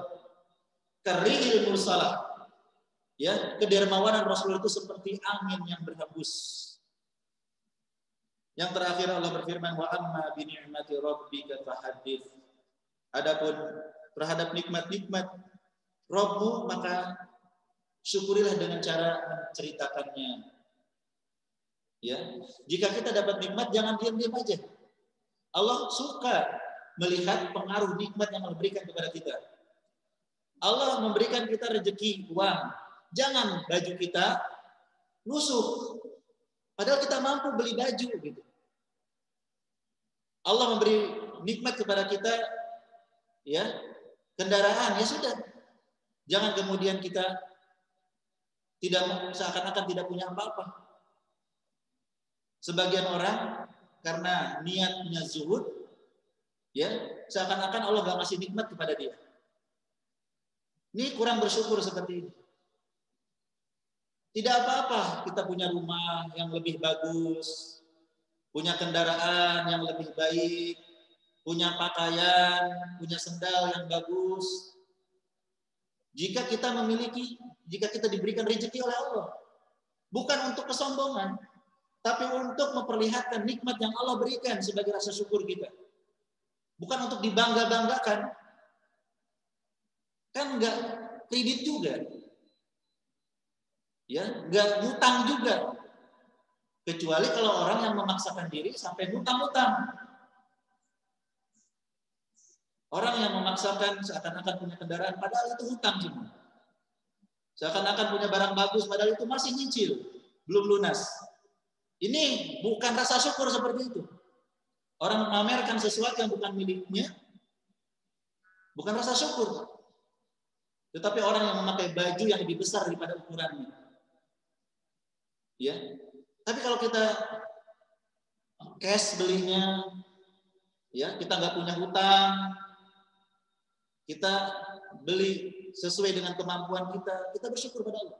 Karihil mursalah. Ya, kedermawanan Rasulullah itu seperti angin yang berhembus. Yang terakhir Allah berfirman, wa amma bi ni'mati rabbika fahaddits. Adapun terhadap nikmat-nikmat Rabbmu, maka syukurilah dengan cara menceritakannya. Ya, jika kita dapat nikmat jangan diam-diam aja. Allah suka melihat pengaruh nikmat yang Allah berikan kepada kita. Allah memberikan kita rezeki uang. Jangan baju kita lusuh. Padahal kita mampu beli baju gitu. Allah memberi nikmat kepada kita, ya, kendaraan, ya sudah. Jangan kemudian kita tidak, seakan-akan tidak punya apa-apa. Sebagian orang karena niatnya zuhud, ya, seakan-akan Allah nggak ngasih nikmat kepada dia. Ini kurang bersyukur seperti ini. Tidak apa-apa kita punya rumah yang lebih bagus, punya kendaraan yang lebih baik, punya pakaian, punya sendal yang bagus. Jika kita memiliki, jika kita diberikan rezeki oleh Allah, bukan untuk kesombongan, tapi untuk memperlihatkan nikmat yang Allah berikan sebagai rasa syukur kita. Bukan untuk dibangga-banggakan. Kan enggak kredit juga. Ya, enggak ngutang juga. Kecuali kalau orang yang memaksakan diri sampai ngutang-ngutang. Orang yang memaksakan seakan-akan punya kendaraan, padahal itu hutang semua. Seakan-akan punya barang bagus, padahal itu masih nyicil, belum lunas. Ini bukan rasa syukur seperti itu. Orang memamerkan sesuatu yang bukan miliknya, bukan rasa syukur. Tetapi orang yang memakai baju yang lebih besar daripada ukurannya. Ya. Tapi kalau kita cash belinya, ya, kita nggak punya hutang, kita beli sesuai dengan kemampuan kita, kita bersyukur pada Allah.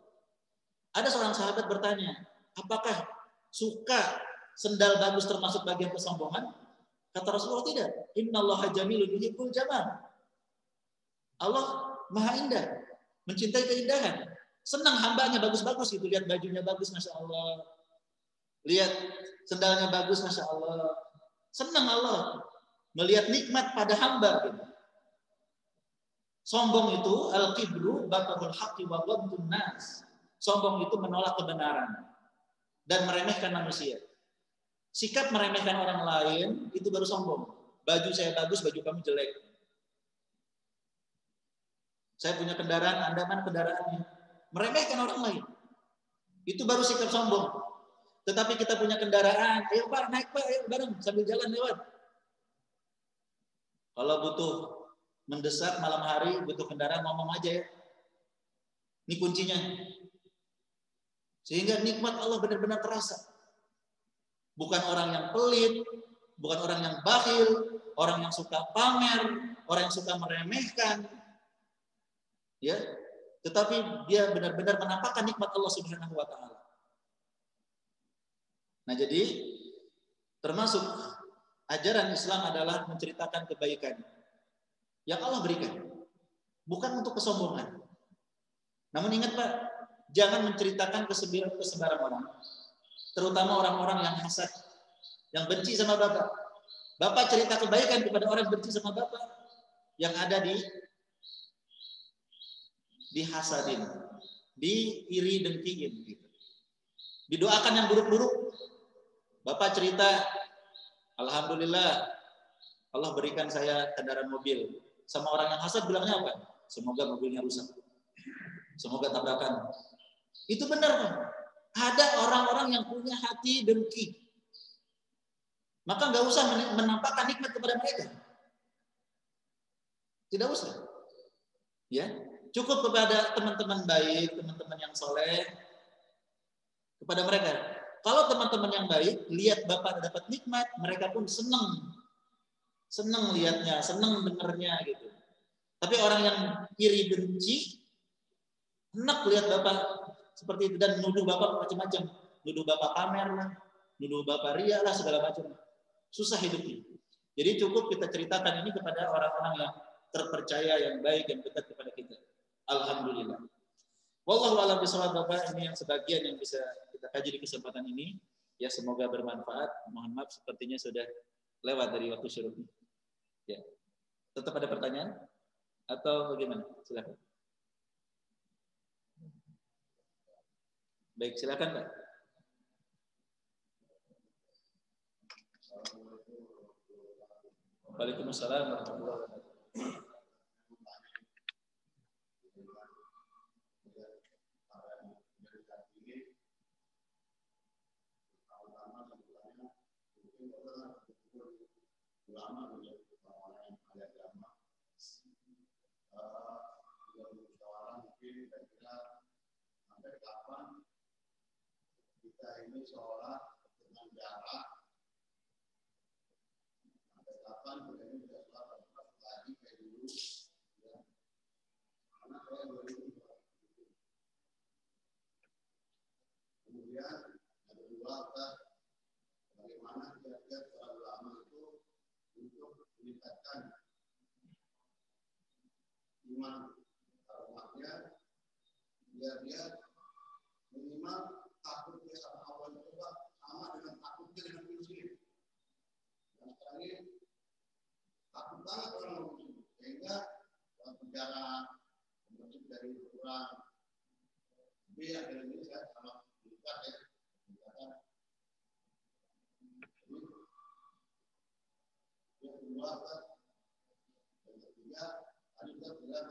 Ada seorang sahabat bertanya, apakah suka sendal bagus termasuk bagian kesombongan? Kata Rasulullah, tidak. Innallaha jamilun yuhibbul jamal. Allah Maha Indah, mencintai keindahan. Senang hambanya bagus-bagus gitu, lihat bajunya bagus, Masya Allah. Lihat sendalnya bagus, Masya Allah. Senang Allah melihat nikmat pada hamba gitu. Sombong itu al-kibru batarul haqqi wa ghamtun nas. Sombong itu menolak kebenaran dan meremehkan manusia. Sikap meremehkan orang lain itu baru sombong. Baju saya bagus, baju kamu jelek. Saya punya kendaraan, Anda mana kendaraannya? Meremehkan orang lain. Itu baru sikap sombong. Tetapi kita punya kendaraan, ayo Pak, naik Pak, ayo bareng sambil jalan lewat. Kalau butuh mendesak malam hari, butuh kendaraan, ngomong aja ya. Ini kuncinya. Sehingga nikmat Allah benar-benar terasa. Bukan orang yang pelit, bukan orang yang bakhil, orang yang suka pamer, orang yang suka meremehkan. Ya, tetapi dia benar-benar menampakkan nikmat Allah Subhanahu wa taala. Nah, jadi termasuk ajaran Islam adalah menceritakan kebaikan yang Allah berikan, bukan untuk kesombongan. Namun ingat Pak, jangan menceritakan kesebaran orang, terutama orang-orang yang hasad, yang benci sama Bapak. Bapak cerita kebaikan kepada orang yang benci sama Bapak, yang ada di hasadin, di iri dengkiin gitu. Didoakan yang buruk-buruk. Bapak cerita, alhamdulillah Allah berikan saya kendaraan mobil. Sama orang yang hasad bilangnya apa? Semoga mobilnya rusak. Semoga tabrakan. Itu benar kan? Ada orang-orang yang punya hati dengki. Maka nggak usah menampakkan nikmat kepada mereka. Tidak usah. Ya, cukup kepada teman-teman baik, teman-teman yang soleh, kepada mereka. Kalau teman-teman yang baik lihat Bapak dapat nikmat, mereka pun senang lihatnya, senang dengarnya gitu. Tapi orang yang iri benci, enak lihat Bapak seperti itu dan nuduh Bapak macam-macam, nuduh Bapak pamer lah, nuduh Bapak ria lah, segala macam. Susah hidupnya. Jadi cukup kita ceritakan ini kepada orang-orang yang terpercaya, yang baik, yang dekat kepada kita. Alhamdulillah. Wallahu a'lam bishawab. Bapak, ini yang sebagian yang bisa kita kaji di kesempatan ini. Ya, semoga bermanfaat. Mohon maaf sepertinya sudah lewat dari waktu syuruknya. Ya. Tetap ada pertanyaan atau bagaimana? Silakan. Baik, silakan Pak. Waalaikumsalam warahmatullahi wabarakatuh. Ulama orang yang ada agama, musyawarah mungkin kira-kira sampai kapan kita ini sholat dengan jarak, sampai kapan kita ini bisa sholat lagi kayak dulu, ya. Karena saya 2020. Kemudian yang kedua, bagaimana kira-kira para ulama itu untuk meningkatkan iman umatnya, biar dia minimal takutnya sama Allah itu sama dengan takutnya dengan muslim. Dan sekarang ini takut banget orang muslim, sehingga bicara masjid dari kurang lebih yang dari Indonesia sama dekat ya. Yang kedua,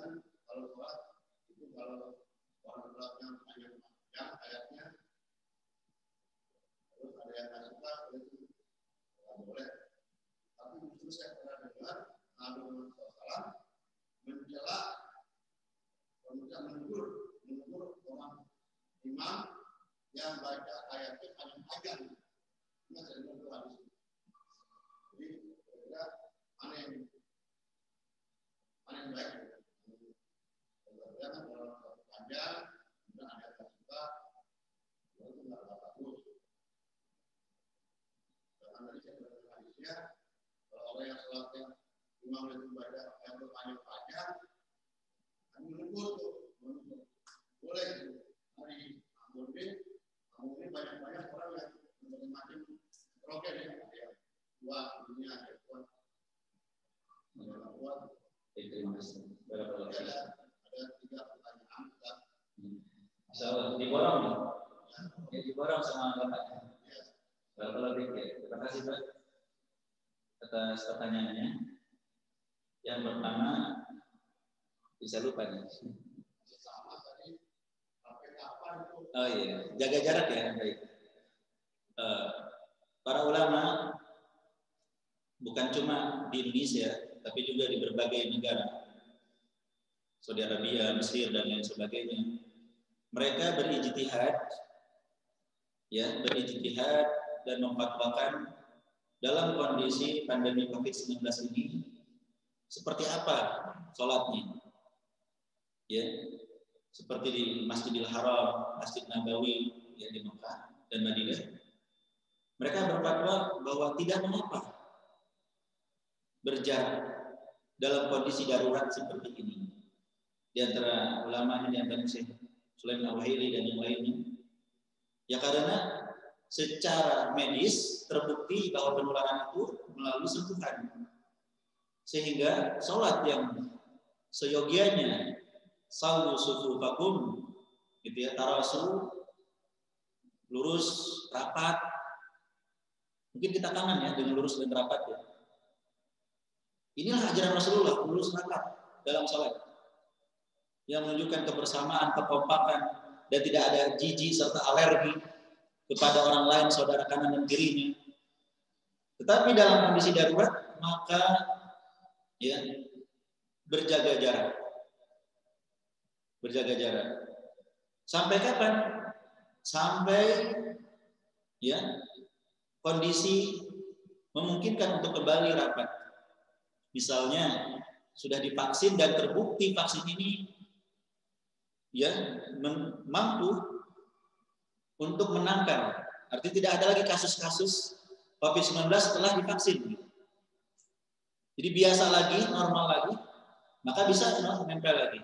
kan kalau sholat itu kalau orang sholatnya hanya yang ayatnya, terus ada yang nggak suka, itu nggak boleh. Tapi justru saya pernah dengar Nabi Muhammad SAW mencela, kemudian menegur orang imam yang baca ayatnya hanya panjang. Ini saya dengar hadis. Jadi kira mana yang baik? Jangan kalau panjang, kemudian ada yang suka, itu nggak bagus. Karena tadi saya dengar hadisnya, kalau orang yang sholatnya imam itu baca ayat panjang, kami menegur tuh, boleh itu. Hari Mungkin banyak orang yang macam-macam roket ya, kuat dunia ada kuat, kuat. Terima kasih. Ada 3 pertanyaan kita. Insyaallah diborong, ya diborong sama Bapak. Kalau terima kasih Pak atas pertanyaannya. Yang pertama bisa lupa nih. Oh iya, jaga jarak ya. Baik. Para ulama bukan cuma di Indonesia, tapi juga di berbagai negara, Saudi Arabia, Mesir dan lain sebagainya. Mereka berijtihad, ya, berijtihad dan memfatwakan dalam kondisi pandemi COVID-19 ini seperti apa sholatnya, ya. Seperti di Masjidil Haram, Masjid Nabawi yang di Mekah dan Madinah. Mereka berfatwa bahwa tidak mengapa berjarak dalam kondisi darurat seperti ini. Di antara ulama ini, di antara Syekh Sulaiman Al-Wahili dan yang lainnya. Ya karena secara medis terbukti bahwa penularan itu melalui sentuhan. Sehingga sholat yang seyogianya sawu sufufakum gitu ya, tarasu, lurus rapat. Mungkin kita kangen ya dengan lurus dan rapat ya. Inilah ajaran Rasulullah, lurus rapat dalam salat, yang menunjukkan kebersamaan, kekompakan, dan tidak ada jijik serta alergi kepada orang lain, saudara kanan dan kirinya. Tetapi dalam kondisi darurat maka ya berjaga jarak. Berjaga jarak. Sampai kapan? Sampai ya kondisi memungkinkan untuk kembali rapat. Misalnya sudah divaksin dan terbukti vaksin ini ya mampu untuk menangkal. Artinya tidak ada lagi kasus-kasus COVID-19 setelah divaksin. Jadi biasa lagi, normal lagi, maka bisa menempel lagi.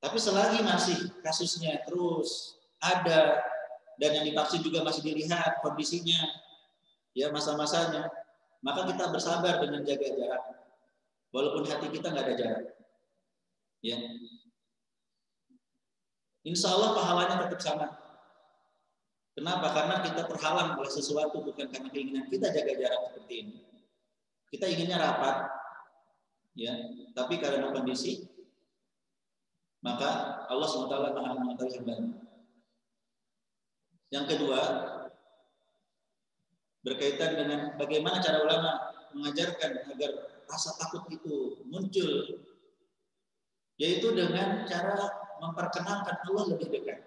Tapi selagi masih kasusnya terus ada dan yang divaksin juga masih dilihat kondisinya, ya masa-masanya, maka kita bersabar dengan jaga jarak, walaupun hati kita nggak ada jarak. Ya, insya Allah pahalanya tetap sama. Kenapa? Karena kita terhalang oleh sesuatu, bukan karena keinginan kita jaga jarak seperti ini. Kita inginnya rapat, ya, tapi karena kondisi, maka Allah SWT Maha mengetahui hambanya. Yang kedua, berkaitan dengan bagaimana cara ulama mengajarkan agar rasa takut itu muncul, yaitu dengan cara memperkenalkan Allah lebih dekat.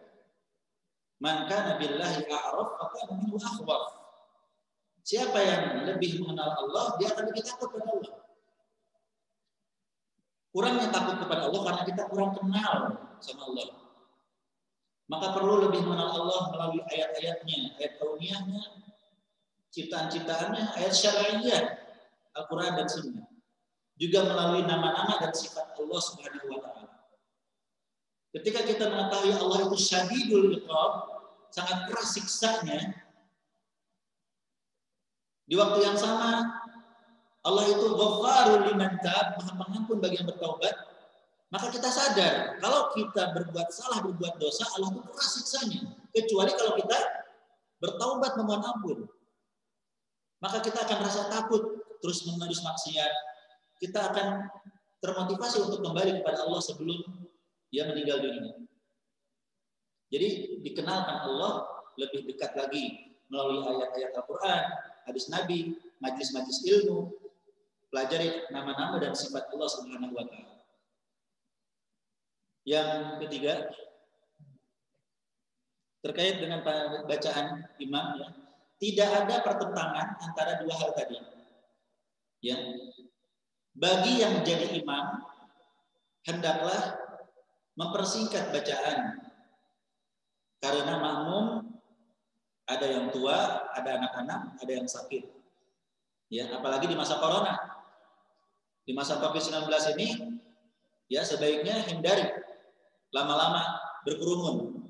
Man kana billahi a'raf faqad minhu akhwaf. Siapa yang lebih mengenal Allah, dia akan lebih takut kepada Allah. Kurangnya takut kepada Allah karena kita kurang kenal sama Allah. Maka perlu lebih mengenal Allah melalui ayat-ayatnya, ayat kauniyahnya, ciptaan-ciptaannya, ayat syar'iyah, Al-Quran dan Sunnah. Juga melalui nama-nama dan sifat Allah Subhanahu wa Ta'ala. Ketika kita mengetahui Allah itu syadidul iqab, sangat keras siksanya, di waktu yang sama Allah itu ghaffarul liman taab, Maha Pengampun bagi yang bertaubat, maka kita sadar kalau kita berbuat salah, berbuat dosa, Allah itu keras siksanya, kecuali kalau kita bertaubat memohon ampun. Maka kita akan rasa takut terus menerus maksiat. Kita akan termotivasi untuk kembali kepada Allah sebelum dia meninggal dunia. Jadi dikenalkan Allah lebih dekat lagi melalui ayat-ayat Al-Quran, hadis Nabi, majlis-majlis ilmu, pelajari nama-nama dan sifat Allah Subhanahu wa Ta'ala. Yang ketiga, terkait dengan bacaan imam, ya, tidak ada pertentangan antara dua hal tadi. Ya. Bagi yang menjadi imam, hendaklah mempersingkat bacaan. Karena makmum ada yang tua, ada anak-anak, ada yang sakit. Ya, apalagi di masa corona. Di masa Covid-19 ini, ya sebaiknya hindari lama-lama berkerumun.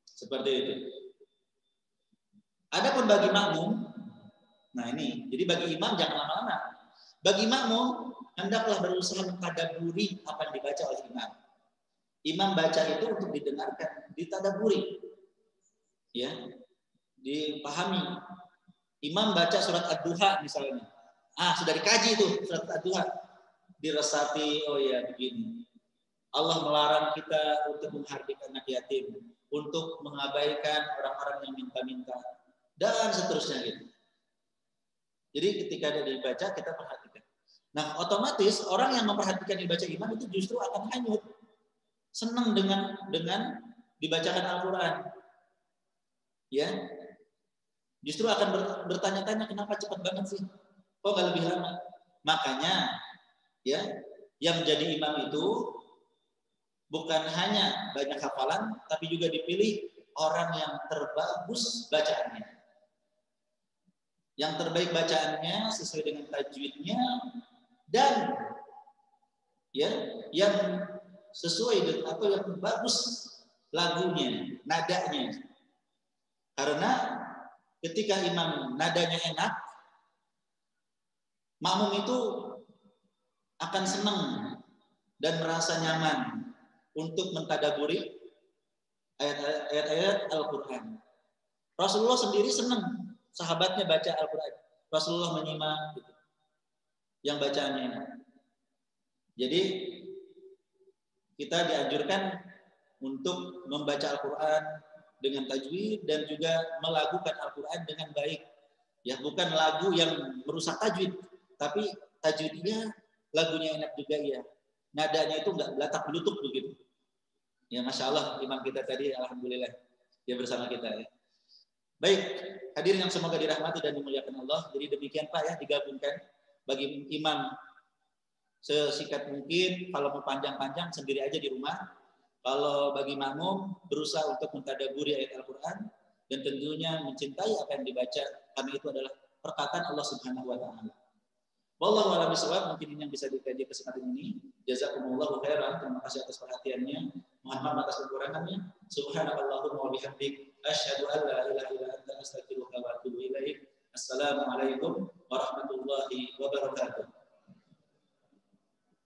Seperti itu. Adapun bagi makmum, nah ini, jadi bagi imam jangan lama-lama. Bagi makmum, hendaklah berusaha mentadaburi apa yang dibaca oleh imam. Imam baca itu untuk didengarkan, ditadaburi. Ya, dipahami. Imam baca surat Ad-Duha misalnya. Sudah dikaji itu surat Ad-Duha. Diresapi, oh ya begini. Allah melarang kita untuk menghardik anak yatim, untuk mengabaikan orang-orang yang minta-minta, dan seterusnya gitu. Jadi ketika ada dibaca, kita perhatikan. Nah, otomatis orang yang memperhatikan dibaca imam itu justru akan hanyut. Senang dengan dibacakan Al-Quran. Ya, justru akan bertanya-tanya kenapa cepat banget sih? Kok nggak lebih lama? Makanya, ya, yang menjadi imam itu bukan hanya banyak hafalan, tapi juga dipilih orang yang terbagus bacaannya. Yang terbaik bacaannya sesuai dengan tajwidnya dan ya, yang sesuai dengan atau yang bagus lagunya, nadanya. Karena ketika imam nadanya enak, makmum itu akan senang dan merasa nyaman untuk mentadaburi ayat-ayat Al-Quran. Rasulullah sendiri senang sahabatnya baca Al-Quran. Rasulullah menyimak gitu, yang bacaannya enak. Jadi kita dianjurkan untuk membaca Al-Quran dengan tajwid dan juga melakukan Al-Quran dengan baik. Ya, bukan lagu yang merusak tajwid, tapi tajwidnya lagunya enak juga ya. Nadanya itu enggak belatak belutuk begitu. Ya, Masya Allah, imam kita tadi, alhamdulillah, dia bersama kita ya. Baik, hadirin yang semoga dirahmati dan dimuliakan Allah. Jadi demikian Pak ya, digabungkan bagi imam sesikat mungkin, kalau mau panjang-panjang sendiri aja di rumah. Kalau bagi makmum berusaha untuk mentadaburi ayat Al-Quran dan tentunya mencintai apa yang dibaca karena itu adalah perkataan Allah Subhanahu wa Ta'ala. Wallahu a'lam bishawab. Mungkin ini yang bisa dikaji kesempatan ini. Jazakumullahu khairan. Terima kasih atas perhatiannya. Mohon maaf atas kekurangannya. Subhanakallahumma wa bihamdik asyhadu an la ilaha illa anta astaghfiruka wa atubu ilaik. Assalamualaikum warahmatullahi wabarakatuh.